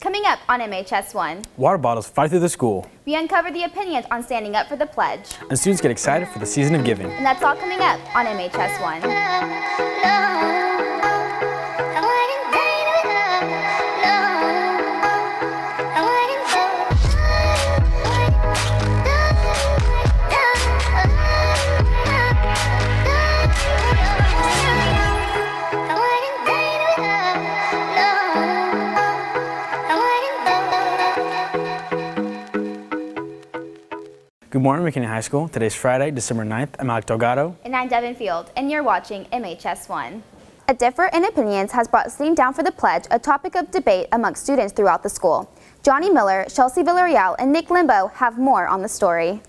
Coming up on MHS1. Water bottles fly through the school. We uncover the opinions on standing up for the pledge. And students get excited for the season of giving. And that's all coming up on MHS1. Good morning, McKinney High School. Today's Friday, December 9th. I'm Alec Delgado. And I'm Devin Field, and you're watching MHS1. A differ in opinions has brought sitting down for the pledge a topic of debate amongst students throughout the school. Johnny Miller, Chelsea Villarreal, and Nick Limbo have more on the story.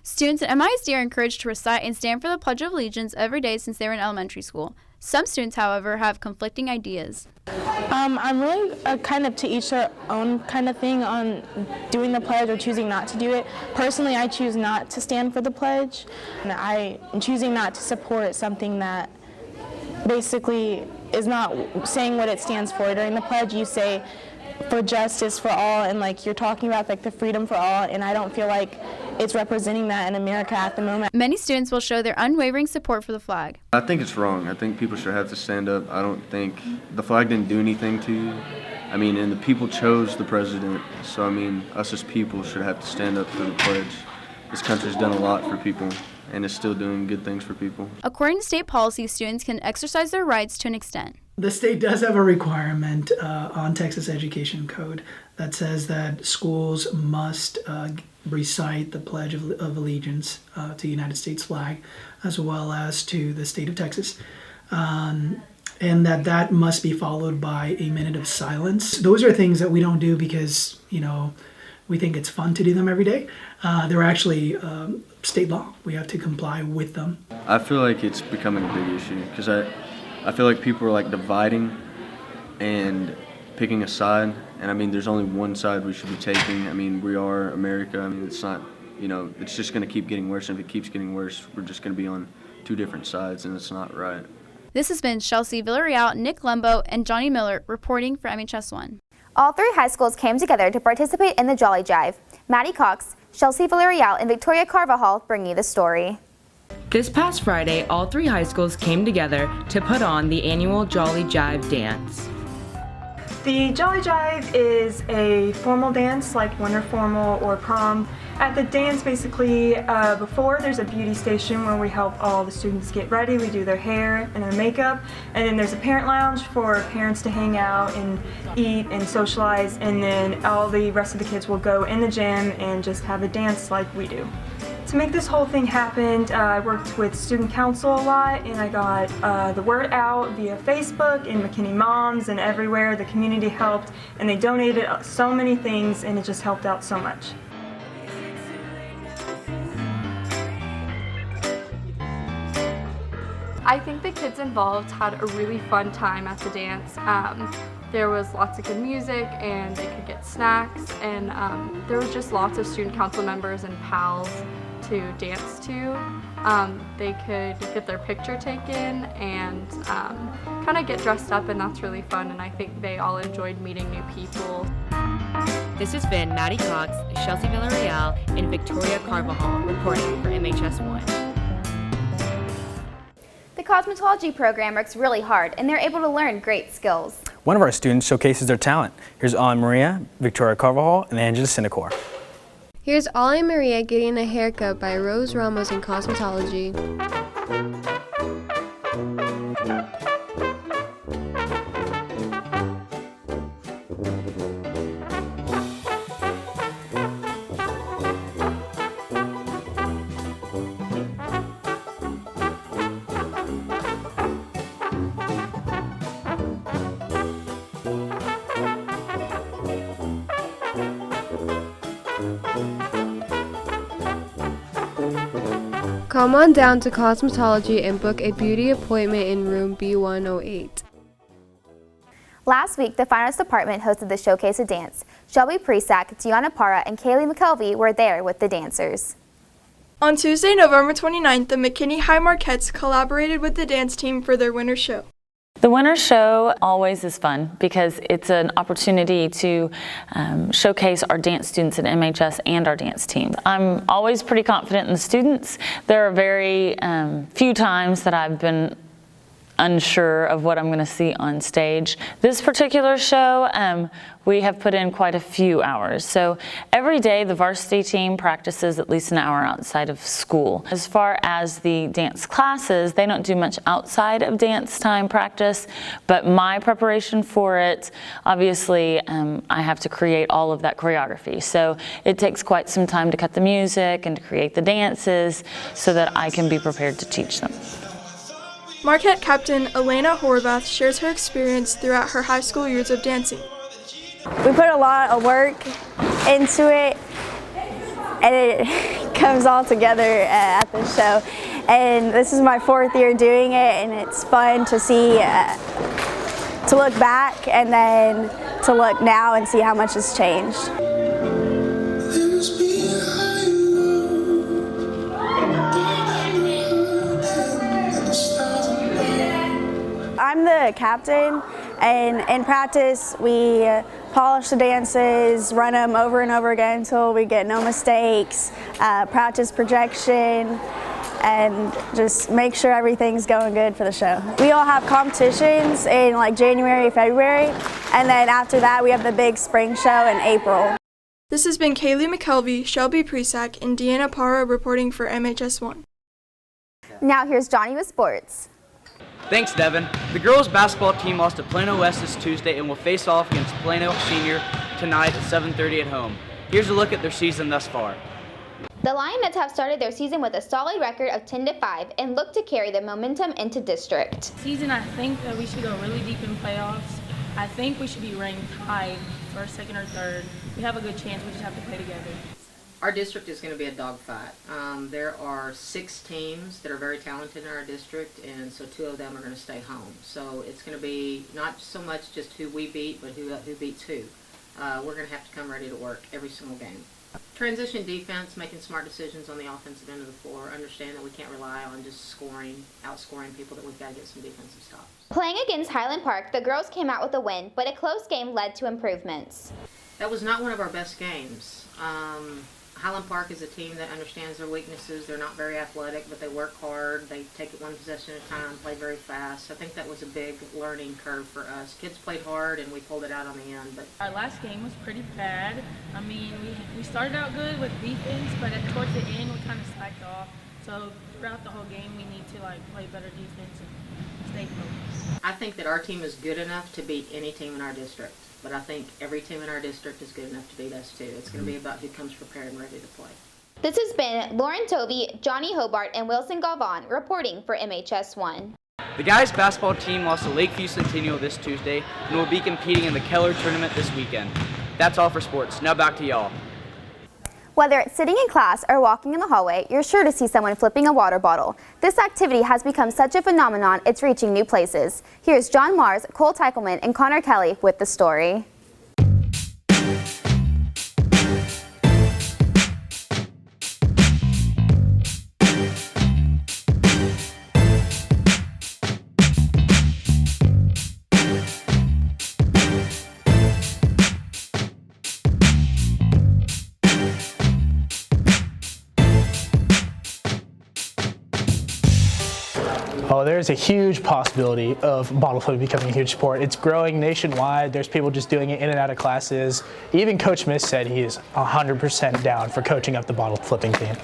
Students at MISD are encouraged to recite and stand for the Pledge of Allegiance every day since they were in elementary school. Some students, however, have conflicting ideas. I'm really kind of to each their own kind of thing on doing the pledge or choosing not to do it. Personally, I choose not to stand for the pledge. And I am choosing not to support something that basically is not saying what it stands for. During the pledge, you say for justice for all, and like you're talking about like the freedom for all, and I don't feel like it's representing that in America at the moment. Many students will show their unwavering support for the flag. I think it's wrong. I think people should have to stand up. I don't think the flag didn't do anything to you. I mean, and the people chose the president. So, I mean, us as people should have to stand up for the pledge. This country's done a lot for people, and it's still doing good things for people. According to state policy, students can exercise their rights to an extent. The state does have a requirement on Texas Education Code that says that schools must recite the Pledge of Allegiance to the United States flag, as well as to the state of Texas, and that must be followed by a minute of silence. Those are things that we don't do because, we think it's fun to do them every day. They're actually state law. We have to comply with them. I feel like it's becoming a big issue because I feel like people are like dividing and picking a side. And I mean, there's only one side we should be taking. I mean, we are America. I mean, it's not, it's just going to keep getting worse. And if it keeps getting worse, we're just going to be on two different sides, and it's not right. This has been Chelsea Villarreal, Nick Limbo, and Johnny Miller reporting for MHS1. All three high schools came together to participate in the Jolly Jive. Maddie Cox, Chelsea Villarreal, and Victoria Carvajal bring you the story. This past Friday, all three high schools came together to put on the annual Jolly Jive dance. The Jolly Jive is a formal dance like winter formal or prom. At the dance, basically, before there's a beauty station where we help all the students get ready. We do their hair and their makeup, and then there's a parent lounge for parents to hang out and eat and socialize, and then all the rest of the kids will go in the gym and just have a dance like we do. To make this whole thing happen, I worked with student council a lot, and I got the word out via Facebook and McKinney Moms and everywhere. The community helped, and they donated so many things, and it just helped out so much. I think the kids involved had a really fun time at the dance. There was lots of good music, and they could get snacks, and there was just lots of student council members and pals to dance to. They could get their picture taken and kind of get dressed up, and that's really fun, and I think they all enjoyed meeting new people. This has been Maddie Cox, Chelsea Villarreal, and Victoria Carvajal reporting for MHS1. The Cosmetology program works really hard, and they're able to learn great skills. One of our students showcases their talent. Here's Anna Maria, Victoria Carvajal, and Angela Sinecor. Here's Ollie Maria getting a haircut by Rose Ramos in Cosmetology. Come on down to Cosmetology and book a beauty appointment in room B108. Last week, the Finance Department hosted the Showcase of Dance. Shelby Presack, Gianna Parra, and Kaylee McKelvey were there with the dancers. On Tuesday, November 29th, the McKinney High Marquettes collaborated with the dance team for their winter show. The winter show always is fun because it's an opportunity to showcase our dance students at MHS and our dance team. I'm always pretty confident in the students. There are very few times that I've been unsure of what I'm going to see on stage. This particular show, we have put in quite a few hours. So every day the varsity team practices at least an hour outside of school. As far as the dance classes, they don't do much outside of dance time practice, but my preparation for it, obviously I have to create all of that choreography. So it takes quite some time to cut the music and to create the dances so that I can be prepared to teach them. Marquette captain Elena Horvath shares her experience throughout her high school years of dancing. We put a lot of work into it, and it comes all together at the show. And this is my 4th year doing it, and it's fun to see, to look back and then to look now and see how much has changed. I'm the captain, and in practice we polish the dances, run them over and over again until we get no mistakes, practice projection, and just make sure everything's going good for the show. We all have competitions in like January, February, and then after that we have the big spring show in April. This has been Kaylee McKelvey, Shelby Presack, and Deanna Parra reporting for MHS1. Now here's Johnny with sports. Thanks, Devin. The girls' basketball team lost to Plano West this Tuesday and will face off against Plano Senior tonight at 7:30 at home. Here's a look at their season thus far. The Lionettes have started their season with a solid record of 10-5 and look to carry the momentum into district. Season, I think that we should go really deep in playoffs. I think we should be ranked high, first, second, or third. We have a good chance. We just have to play together. Our district is going to be a dogfight. There are 6 teams that are very talented in our district, and so 2 of them are going to stay home. So it's going to be not so much just who we beat, but who beats who. We're going to have to come ready to work every single game. Transition defense, making smart decisions on the offensive end of the floor, understand that we can't rely on just outscoring people, that we've got to get some defensive stops. Playing against Highland Park, the girls came out with a win, but a close game led to improvements. That was not one of our best games. Highland Park is a team that understands their weaknesses. They're not very athletic, but they work hard. They take it one possession at a time, play very fast. I think that was a big learning curve for us. Kids played hard, and we pulled it out on the end. But our last game was pretty bad. I mean, we started out good with defense, but towards the end, we kind of slacked off. So throughout the whole game, we need to play better defense and stay focused. I think that our team is good enough to beat any team in our district. But I think every team in our district is good enough to beat us too. It's going to be about who comes prepared and ready to play. This has been Lauren Tovey, Johnny Hobart, and Wilson Galvan reporting for MHS1. The guys' basketball team lost to Lakeview Centennial this Tuesday and will be competing in the Keller tournament this weekend. That's all for sports. Now back to y'all. Whether it's sitting in class or walking in the hallway, you're sure to see someone flipping a water bottle. This activity has become such a phenomenon, it's reaching new places. Here's John Mars, Cole Teichelman, and Connor Kelly with the story. Oh, there's a huge possibility of bottle flipping becoming a huge sport. It's growing nationwide. There's people just doing it in and out of classes. Even Coach Smith said he is 100% down for coaching up the bottle flipping team.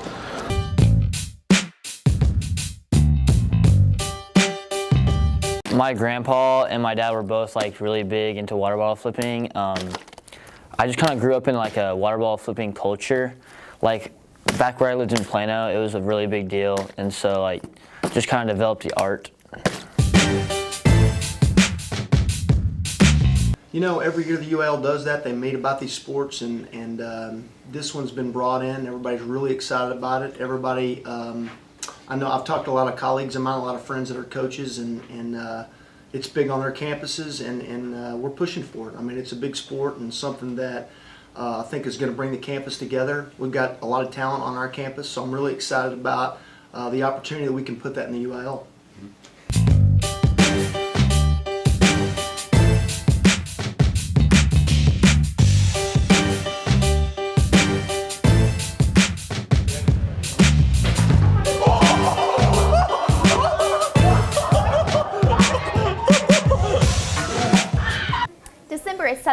My grandpa and my dad were both really big into water bottle flipping. I just kind of grew up in a water bottle flipping culture. Back where I lived in Plano, it was a really big deal, and so just kind of developed the art. You know, every year the UL does that. They meet about these sports, and this one's been brought in. Everybody's really excited about it. Everybody, I know I've talked to a lot of colleagues of mine, a lot of friends that are coaches, and it's big on their campuses, and we're pushing for it. I mean, it's a big sport and something that I think is going to bring the campus together. We've got a lot of talent on our campus, so I'm really excited about the opportunity that we can put that in the UIL.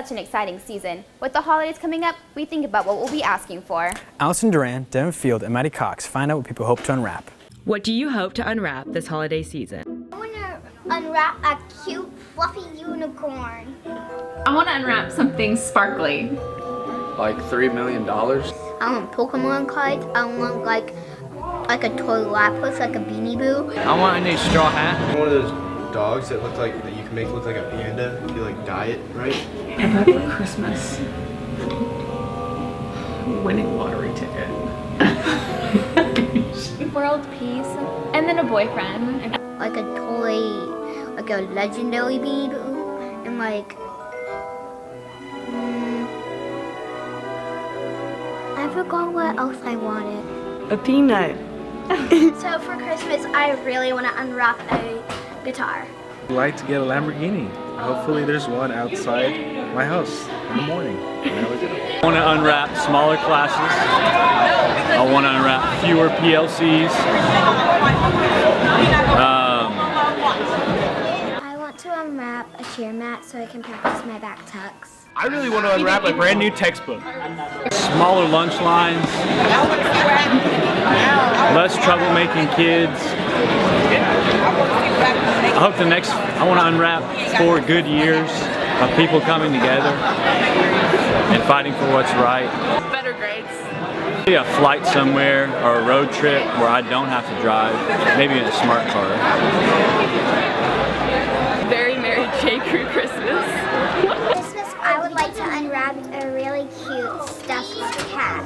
such an exciting season. With the holidays coming up, we think about what we'll be asking for. Allison Duran, Devin Field, and Maddie Cox find out what people hope to unwrap. What do you hope to unwrap this holiday season? I want to unwrap a cute, fluffy unicorn. I want to unwrap something sparkly. Like $3 million. I want Pokemon cards. I want like a toy lapis, like a Beanie Boo. I want a new straw hat. One of those dogs that look like, that you can make look like a panda if you like dye it, right? And that for Christmas. Winning lottery ticket. World peace, and then a boyfriend. Like a toy, like a legendary Beanie Boo, and like, I forgot what else I wanted. A peanut. So for Christmas, I really want to unwrap a guitar. I'd like to get a Lamborghini. Hopefully there's one outside my house in the morning. There we go. I want to unwrap smaller classes. I want to unwrap fewer PLCs. I want to unwrap a cheer mat so I can practice my back tucks. I really want to unwrap a brand new textbook. Smaller lunch lines. Less troublemaking kids. I hope I want to unwrap 4 good years of people coming together and fighting for what's right. Better grades. Maybe a flight somewhere or a road trip where I don't have to drive, maybe in a smart car. Very Merry J. Crew Christmas. Christmas, I would like to unwrap a really cute stuffed cat.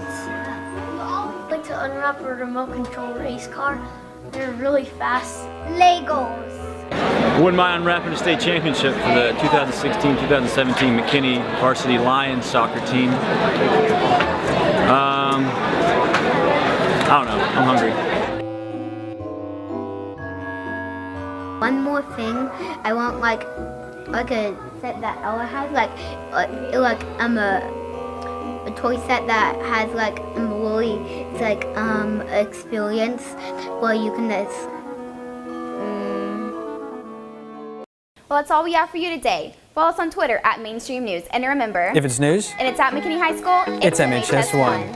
I'd like to unwrap a remote control race car. They're really fast. Legos. I wouldn't mind unwrapping a state championship for the 2016-2017 McKinney Varsity Lions soccer team. I don't know, I'm hungry. One more thing, I want like a set that Ella has, a toy set that has like a really, it's like experience where you can just. Well, that's all we have for you today. Follow us on Twitter at Mainstream News. And remember, If it's news, and it's at McKinney High School, it's MHS1.